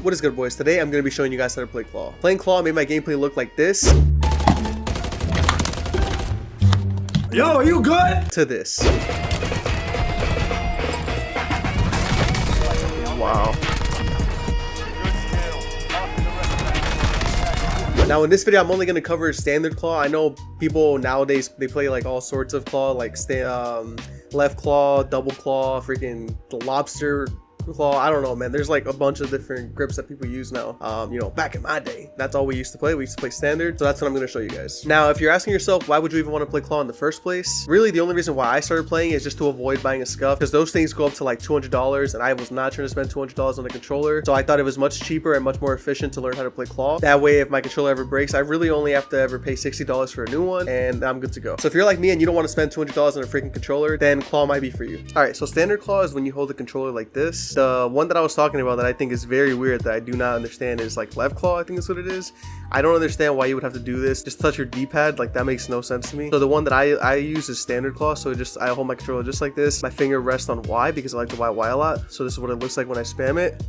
What is good, boys? Today I'm going to be showing you guys how to play Claw. Playing Claw made my gameplay look like this. Yo, are you good? To this. Wow. Now in this video, I'm only going to cover standard Claw. I know people nowadays, they play like all sorts of Claw, like left claw, double claw, freaking the lobster claw. I don't know, man. There's like a bunch of different grips that people use now. You know, back in my day, that's all we used to play. We used to play standard. So that's what I'm going to show you guys. Now, if you're asking yourself, why would you even want to play Claw in the first place? Really, the only reason why I started playing is just to avoid buying a scuff, because those things go up to like $200 and I was not trying to spend $200 on a controller. So I thought it was much cheaper and much more efficient to learn how to play Claw. That way, if my controller ever breaks, I really only have to ever pay $60 for a new one and I'm good to go. So if you're like me and you don't want to spend $200 on a freaking controller, then Claw might be for you. All right, so standard Claw is when you hold the controller like this. The one that I was talking about that I think is very weird that I do not understand is like left claw. I think that's what it is. I don't understand why you would have to do this. Just touch your D-pad, like that makes no sense to me. So the one that I use is standard Claw. So I hold my controller just like this. My finger rests on Y because I like to Y a lot. So this is what it looks like when I spam it.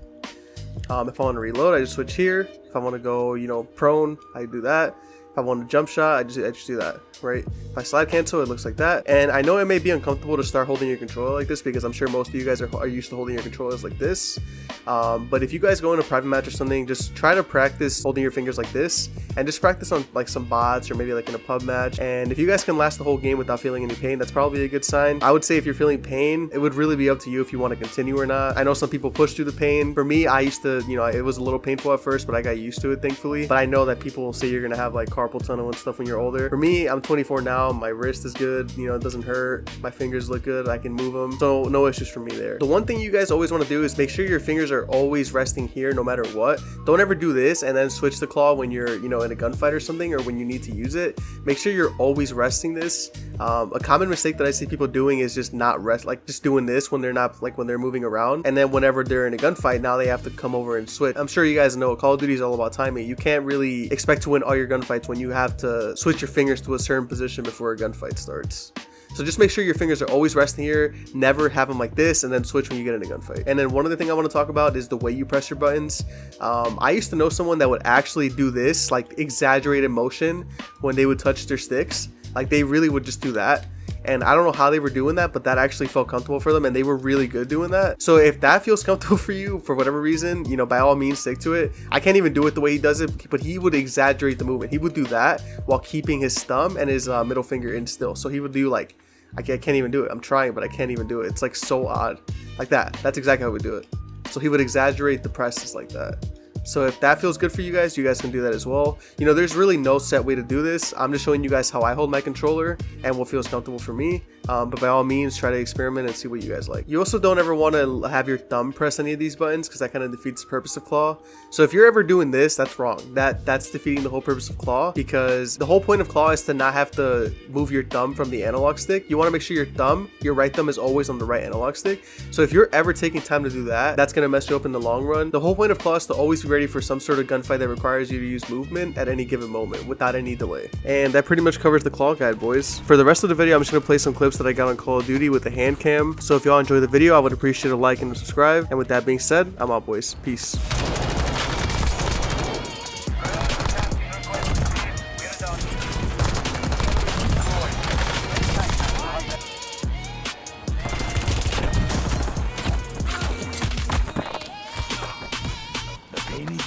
If I want to reload, I just switch here. If I want to go, you know, prone, I do that. If I want to jump shot, I just do that, right? If I slide cancel, it looks like that. And I know it may be uncomfortable to start holding your controller like this because I'm sure most of you guys are used to holding your controllers like this. But if you guys go in a private match or something, just try to practice holding your fingers like this and just practice on like some bots or maybe like in a pub match. And if you guys can last the whole game without feeling any pain, that's probably a good sign. I would say if you're feeling pain, it would really be up to you if you want to continue or not. I know some people push through the pain. For me, I used to, you know, it was a little painful at first, but I got used to it, thankfully. But I know that people will say you're gonna have like carpal tunnel and stuff when you're older. For me, I'm 24 now. My wrist is good. You know, it doesn't hurt. My fingers look good. I can move them. So no issues for me there. The one thing you guys always want to do is make sure your fingers are always resting here no matter what. Don't ever do this and then switch the claw when you're, you know, in a gunfight or something, or when you need to use it. Make sure you're always resting this. A common mistake that I see people doing is just not rest, like just doing this when they're not, like when they're moving around, and then whenever they're in a gunfight, now they have to come over and switch. I'm sure you guys know Call of Duty is all about timing. You can't really expect to win all your gunfights when you have to switch your fingers to a certain position before a gunfight starts. So just make sure your fingers are always resting here. Never have them like this and then switch when you get in a gunfight. And then one other thing I want to talk about is the way you press your buttons. I used to know someone that would actually do this, like exaggerated motion when they would touch their sticks. Like they really would just do that. And I don't know how they were doing that, but that actually felt comfortable for them and they were really good doing that. So if that feels comfortable for you for whatever reason, you know, by all means stick to it. I can't even do it the way he does it, but he would exaggerate the movement. He would do that while keeping his thumb and his middle finger in still. So he would do like, I can't even do it. I'm trying, but I can't even do it. It's like so odd. Like that. That's exactly how we do it. So he would exaggerate the presses like that. So if that feels good for you guys can do that as well. You know, there's really no set way to do this. I'm just showing you guys how I hold my controller and what feels comfortable for me. But by all means, try to experiment and see what you guys like. You also don't ever want to have your thumb press any of these buttons because that kind of defeats the purpose of Claw. So if you're ever doing this, that's wrong. That's defeating the whole purpose of Claw, because the whole point of Claw is to not have to move your thumb from the analog stick. You want to make sure your right thumb is always on the right analog stick. So if you're ever taking time to do that, that's going to mess you up in the long run. The whole point of Claw is to always be ready for some sort of gunfight that requires you to use movement at any given moment without any delay. And that pretty much covers the Claw guide, boys. For the rest of the video, I'm just going to play some clips that I got on Call of Duty with the hand cam. So if y'all enjoy the video, I would appreciate a like and a subscribe. And with that being said, I'm out, boys. Peace. Baby.